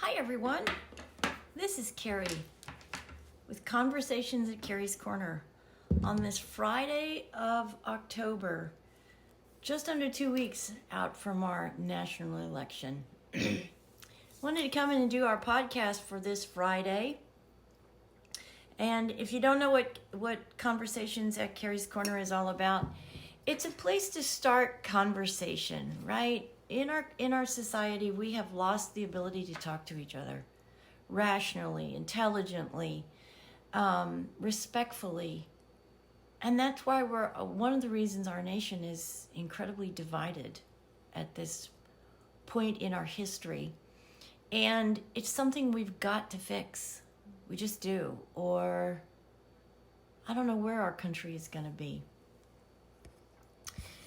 Hi everyone, this is Kerrie with Conversations at Kerrie's Korner on this Friday of October, just under 2 weeks out from our national election. Wanted to come in and do our podcast for this Friday. And if you don't know what Conversations at Kerrie's Korner is all about, it's a place to start conversation, right? In our society, we have lost the ability to talk to each other rationally, intelligently, respectfully. And that's why we're one of the reasons our nation is incredibly divided at this point in our history. And it's something we've got to fix. We just do. Or I don't know where our country is going to be.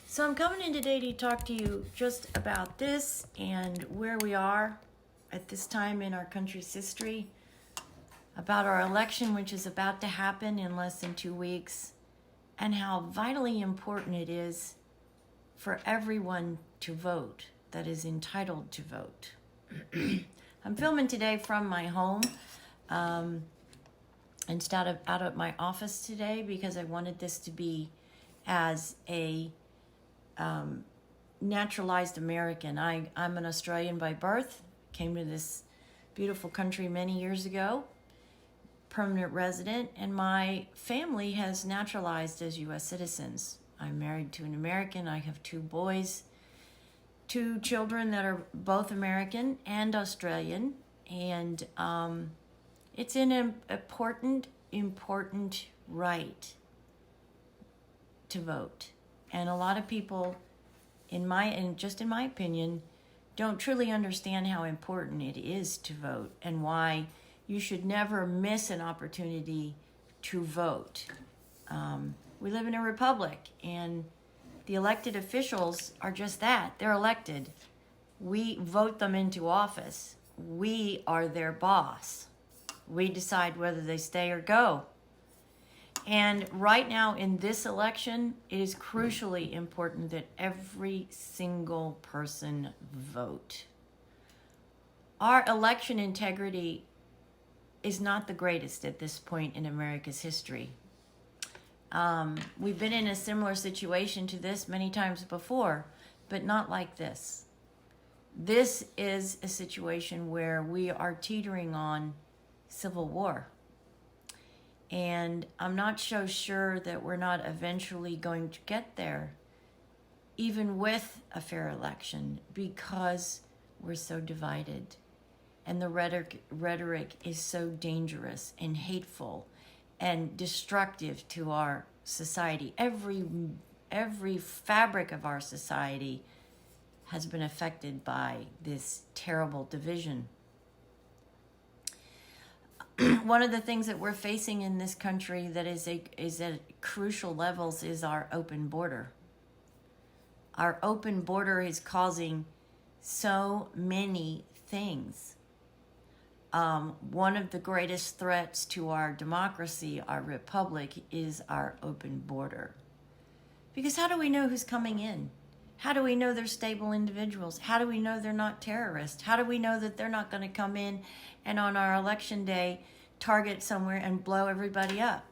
So I'm coming in today to talk to you just about this and where we are at this time in our country's history, about our election, which is about to happen in less than 2 weeks, and how vitally important it is for everyone to vote that is entitled to vote. I'm filming today from my home instead of out at my office today because I wanted this to be as a naturalized American. I'm an Australian by birth, came to this beautiful country many years ago, permanent resident, and my family has naturalized as U.S. citizens. I'm married to an American. I have 2 boys, 2 children that are both American and Australian, and it's an important right to vote. And a lot of people, in my opinion, don't truly understand how important it is to vote and why you should never miss an opportunity to vote. We live in a republic, and the elected officials are just that. They're elected. We vote them into office. We are their boss. We decide whether they stay or go. And right now in this election, it is crucially important that every single person vote. Our election integrity is not the greatest at this point in America's history. We've been in a similar situation to this many times before, but not like this. This is a situation where we are teetering on civil war. And I'm not so sure that we're not eventually going to get there, even with a fair election, because we're so divided. And the rhetoric is so dangerous and hateful and destructive to our society. Every fabric of our society has been affected by this terrible division. One of the things that we're facing in this country that is at crucial levels is our open border. Our open border is causing so many things. One of the greatest threats to our democracy, our republic, is our open border. Because how do we know who's coming in? How do we know they're stable individuals? How do we know they're not terrorists? How do we know that they're not going to come in and on our election day target somewhere and blow everybody up?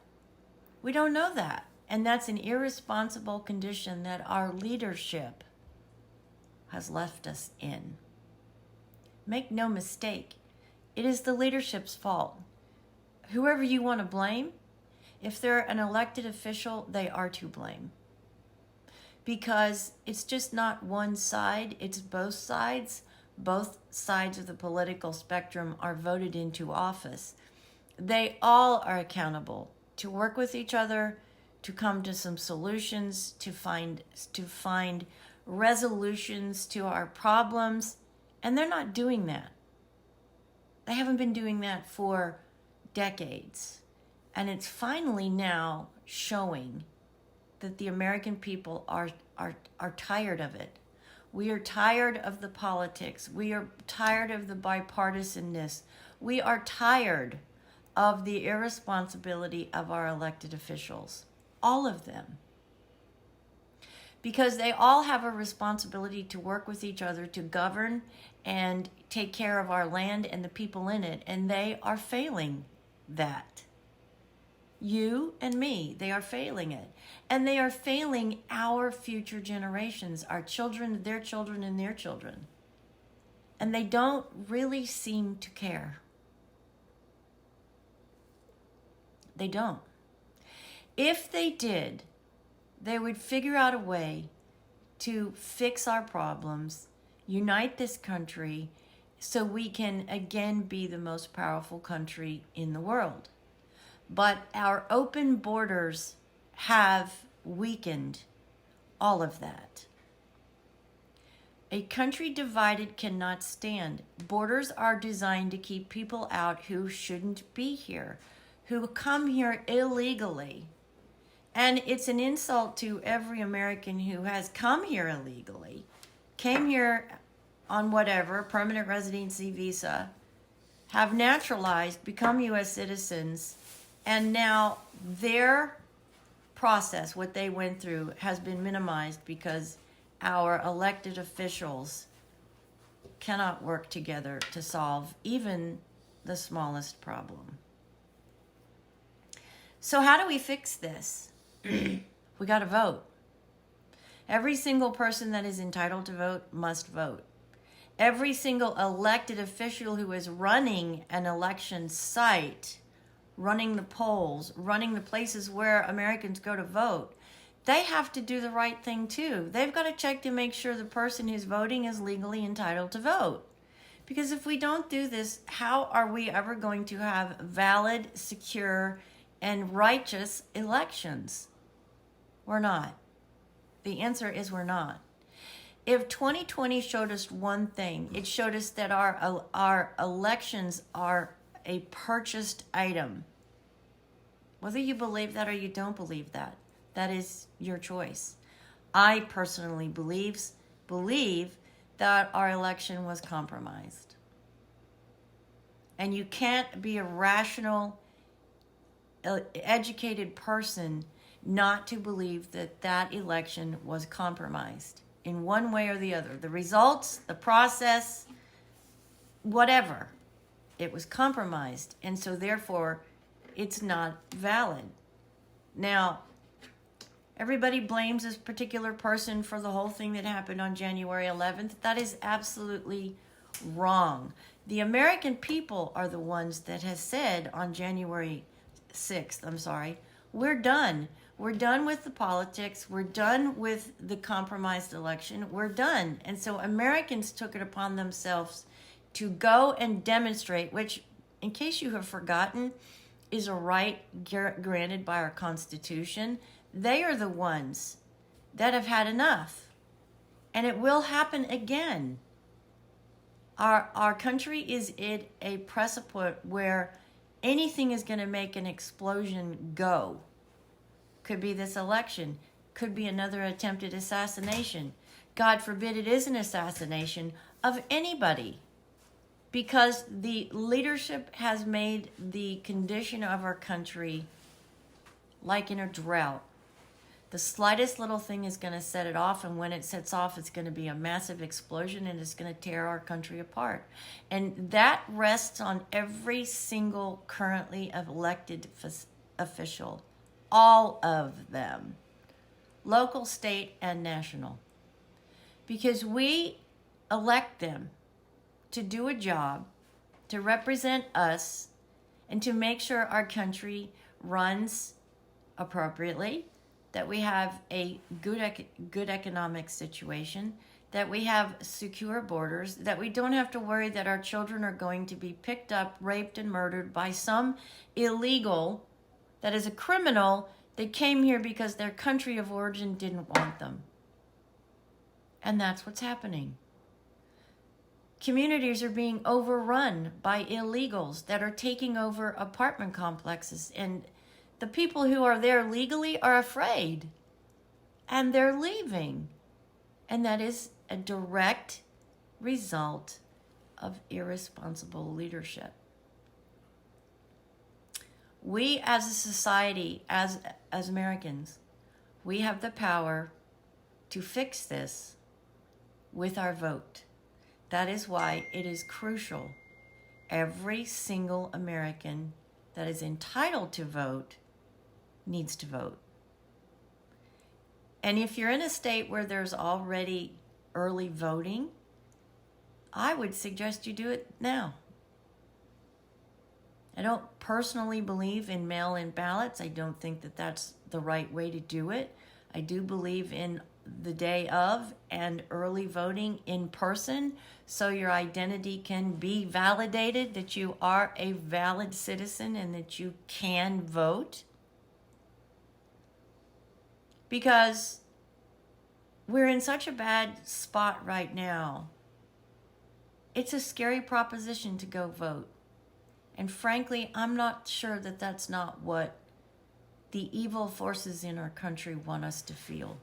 We don't know that. And that's an irresponsible condition that our leadership has left us in. Make no mistake, it is the leadership's fault. Whoever you want to blame, if they're an elected official, they are to blame. Because it's just not one side, it's both sides. Both sides of the political spectrum are voted into office. They all are accountable to work with each other, to come to some solutions, to find resolutions to our problems, and they're not doing that. They haven't been doing that for decades. And it's finally now showing that the American people are tired of it. We are tired of the politics. We are tired of the bipartisanness. We are tired of the irresponsibility of our elected officials. All of them. Because they all have a responsibility to work with each other to govern and take care of our land and the people in it, and they are failing that. You and me, they are failing it. And they are failing our future generations, our children, their children, and their children. And they don't really seem to care. They don't. If they did, they would figure out a way to fix our problems, unite this country, so we can again be the most powerful country in the world. But our open borders have weakened all of that. A country divided cannot stand. Borders are designed to keep people out who shouldn't be here, who come here illegally. And it's an insult to every American who has come here illegally, came here on whatever, permanent residency visa, have naturalized, become U.S. citizens, and now their process, what they went through, has been minimized because our elected officials cannot work together to solve even the smallest problem. So how do we fix this? We got to vote. Every single person that is entitled to vote must vote. Every single elected official who is running an election site, running the polls, running the places where Americans go to vote, they have to do the right thing too. They've got to check to make sure the person who's voting is legally entitled to vote. Because if we don't do this, how are we ever going to have valid, secure, and righteous elections? We're not. The answer is we're not. If 2020 showed us one thing, it showed us that our elections are a purchased item. Whether you believe that or you don't believe that, that is your choice. I personally believe that our election was compromised. And you can't be a rational, educated person not to believe that that election was compromised in one way or the other. The results, the process, whatever, it was compromised. And so therefore, it's not valid. Now, everybody blames this particular person for the whole thing that happened on January 11th. That is absolutely wrong. The American people are the ones that has said on January 6th, we're done. We're done with the politics. We're done with the compromised election. We're done. And so Americans took it upon themselves to go and demonstrate, which, in case you have forgotten, is a right granted by our Constitution. They are the ones that have had enough. And it will happen again. Our country is at a precipice where anything is going to make an explosion go. Could be this election. Could be another attempted assassination. God forbid it is an assassination of anybody. Because the leadership has made the condition of our country like in a drought. The slightest little thing is going to set it off, and when it sets off, it's going to be a massive explosion, and it's going to tear our country apart. And that rests on every single currently elected official. All of them. Local, state, and national. Because we elect them to do a job, to represent us, and to make sure our country runs appropriately, that we have a good economic situation, that we have secure borders, that we don't have to worry that our children are going to be picked up, raped, and murdered by some illegal that is a criminal that came here because their country of origin didn't want them. And that's what's happening. Communities are being overrun by illegals that are taking over apartment complexes, and the people who are there legally are afraid, and they're leaving. And that is a direct result of irresponsible leadership. We as a society, as Americans, we have the power to fix this with our vote. That is why it is crucial. Every single American that is entitled to vote needs to vote. And if you're in a state where there's already early voting, I would suggest you do it now. I don't personally believe in mail-in ballots. I don't think that that's the right way to do it. I do believe in the day of and early voting in person so your identity can be validated, that you are a valid citizen and that you can vote. Because we're in such a bad spot right now. It's a scary proposition to go vote. And frankly, I'm not sure that that's not what the evil forces in our country want us to feel.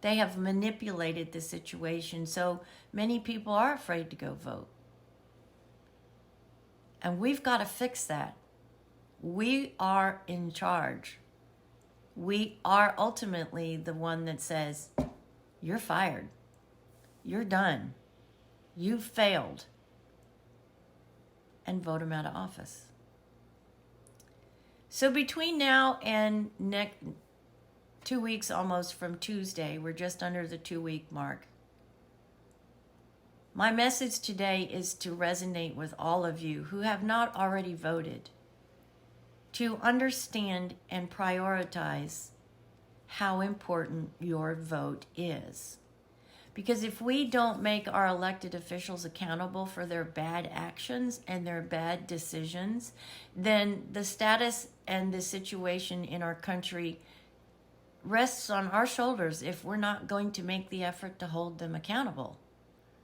They have manipulated the situation, so many people are afraid to go vote. And we've got to fix that. We are in charge. We are ultimately the one that says, you're fired. You're done. You failed. And vote him out of office. So between now and 2 weeks almost from Tuesday, we're just under the 2-week mark. My message today is to resonate with all of you who have not already voted, to understand and prioritize how important your vote is. Because if we don't make our elected officials accountable for their bad actions and their bad decisions, then the status and the situation in our country rests on our shoulders if we're not going to make the effort to hold them accountable.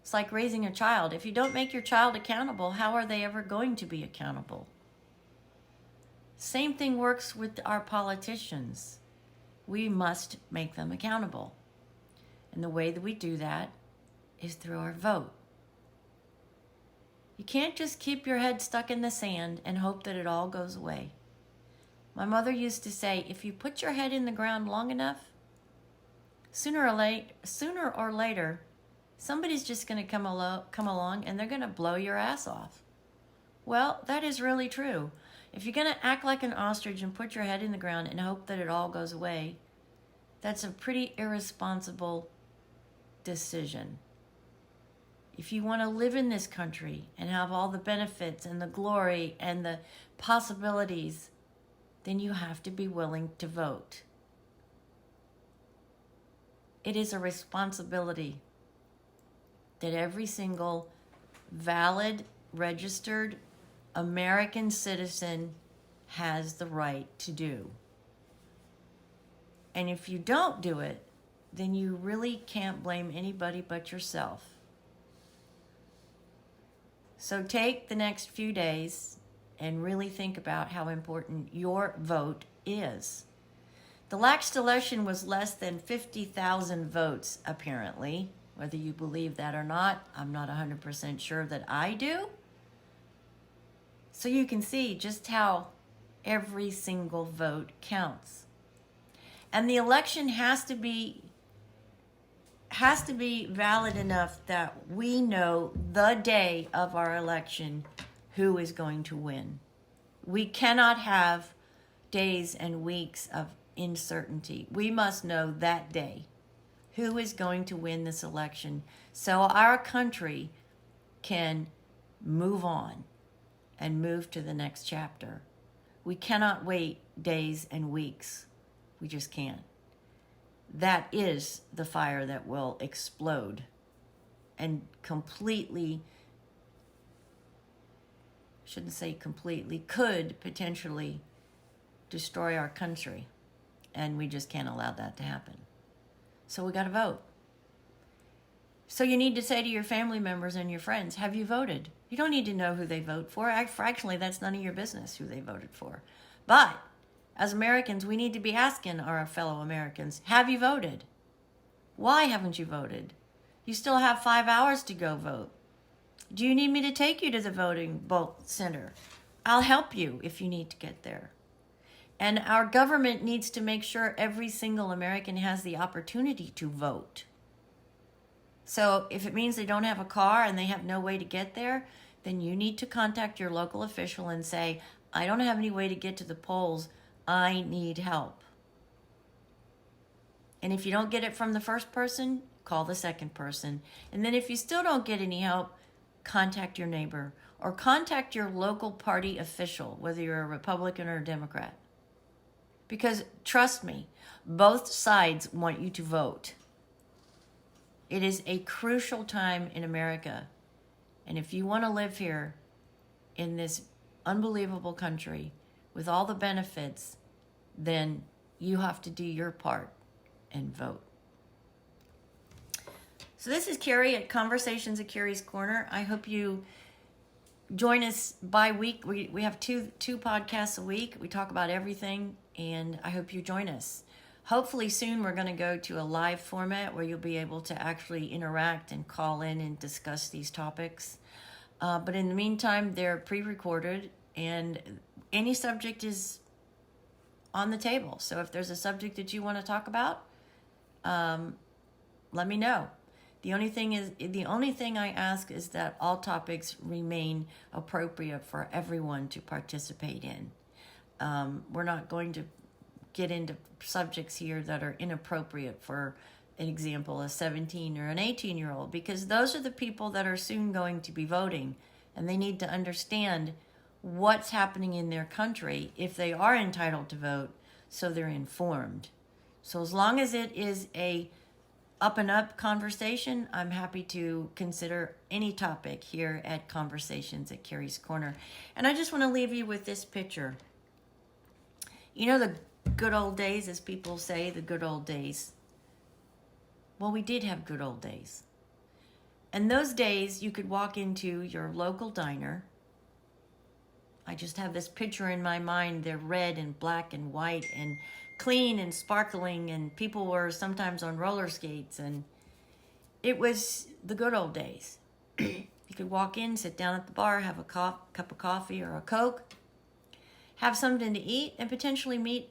It's like raising a child. If you don't make your child accountable, how are they ever going to be accountable? Same thing works with our politicians. We must make them accountable. And the way that we do that is through our vote. You can't just keep your head stuck in the sand and hope that it all goes away. My mother used to say, if you put your head in the ground long enough, sooner or later, somebody's just going to come along and they're going to blow your ass off. Well, that is really true. If you're going to act like an ostrich and put your head in the ground and hope that it all goes away, that's a pretty irresponsible decision. If you want to live in this country and have all the benefits and the glory and the possibilities, then you have to be willing to vote. It is a responsibility that every single valid, registered American citizen has the right to do. And if you don't do it, then you really can't blame anybody but yourself. So take the next few days and really think about how important your vote is. The last election was less than 50,000 votes, apparently. Whether you believe that or not, I'm not 100% sure that I do. So you can see just how every single vote counts. And the election has to be valid enough that we know the day of our election who is going to win. We cannot have days and weeks of uncertainty. We must know that day who is going to win this election so our country can move on and move to the next chapter. We cannot wait days and weeks. We just can't. That is the fire that will explode and completely, shouldn't say completely, could potentially destroy our country. And we just can't allow that to happen. So we got to vote. So you need to say to your family members and your friends, have you voted? You don't need to know who they vote for. Actually, that's none of your business who they voted for. But as Americans, we need to be asking our fellow Americans, have you voted? Why haven't you voted? You still have 5 hours to go vote. Do you need me to take you to the voting center? I'll help you if you need to get there. And our government needs to make sure every single American has the opportunity to vote. So if it means they don't have a car and they have no way to get there, then you need to contact your local official and say, I don't have any way to get to the polls. I need help. And if you don't get it from the first person, call the second person. And then if you still don't get any help, contact your neighbor or contact your local party official, whether you're a Republican or a Democrat. Because trust me, both sides want you to vote. It is a crucial time in America. And if you want to live here in this unbelievable country with all the benefits, then you have to do your part and vote. So this is Kerrie at Conversations at Kerrie's Corner. I hope you join us by week. We have two podcasts a week. We talk about everything, and I hope you join us. Hopefully soon we're going to go to a live format where you'll be able to actually interact and call in and discuss these topics. But in the meantime, they're pre-recorded, and any subject is on the table. So if there's a subject that you want to talk about, let me know. The only thing I ask is that all topics remain appropriate for everyone to participate in. We're not going to get into subjects here that are inappropriate for an example, a 17 or an 18-year-old, because those are the people that are soon going to be voting, and they need to understand what's happening in their country if they are entitled to vote, so they're informed. So as long as it is a up and up conversation, I'm happy to consider any topic here at Conversations at Kerrie's Corner. And I just want to leave you with this picture. You know, the good old days, as people say, the good old days. Well, we did have good old days. And those days, you could walk into your local diner. I just have this picture in my mind. They're red and black and white and clean and sparkling, and people were sometimes on roller skates, and it was the good old days. You could walk in, sit down at the bar, have a cup of coffee or a Coke, have something to eat, and potentially meet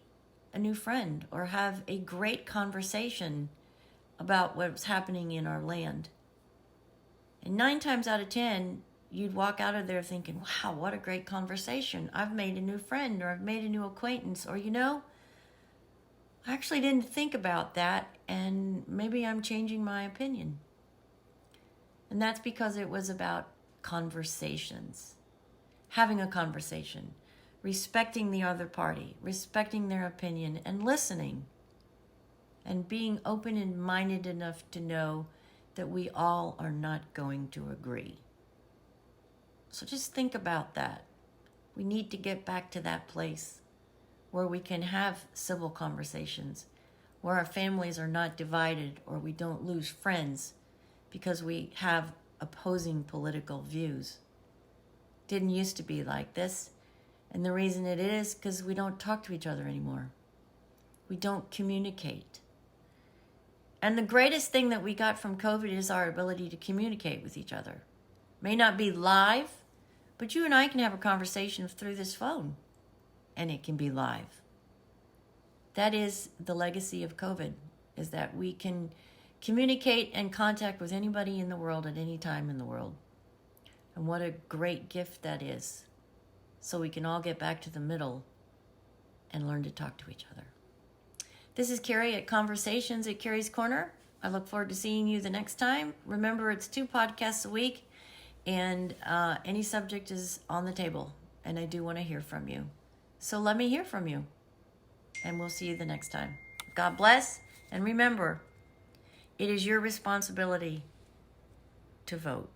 a new friend or have a great conversation about what's happening in our land. And 9 times out of 10, you'd walk out of there thinking, wow, what a great conversation. I've made a new friend, or I've made a new acquaintance, or, you know, I actually didn't think about that, and maybe I'm changing my opinion. And that's because it was about conversations. Having a conversation, respecting the other party, respecting their opinion, and listening. And being open and minded enough to know that we all are not going to agree. So just think about that. We need to get back to that place where we can have civil conversations, where our families are not divided, or we don't lose friends because we have opposing political views. Didn't used to be like this, and the reason it is because we don't talk to each other anymore. We don't communicate. And the greatest thing that we got from COVID is our ability to communicate with each other. May not be live, but you and I can have a conversation through this phone. And it can be live. That is the legacy of COVID, is that we can communicate and contact with anybody in the world at any time in the world. And what a great gift that is. So we can all get back to the middle and learn to talk to each other. This is Kerrie at Conversations at Kerrie's Corner. I look forward to seeing you the next time. Remember, it's 2 podcasts a week, and any subject is on the table, and I do want to hear from you. So let me hear from you, and we'll see you the next time. God bless, and remember, it is your responsibility to vote.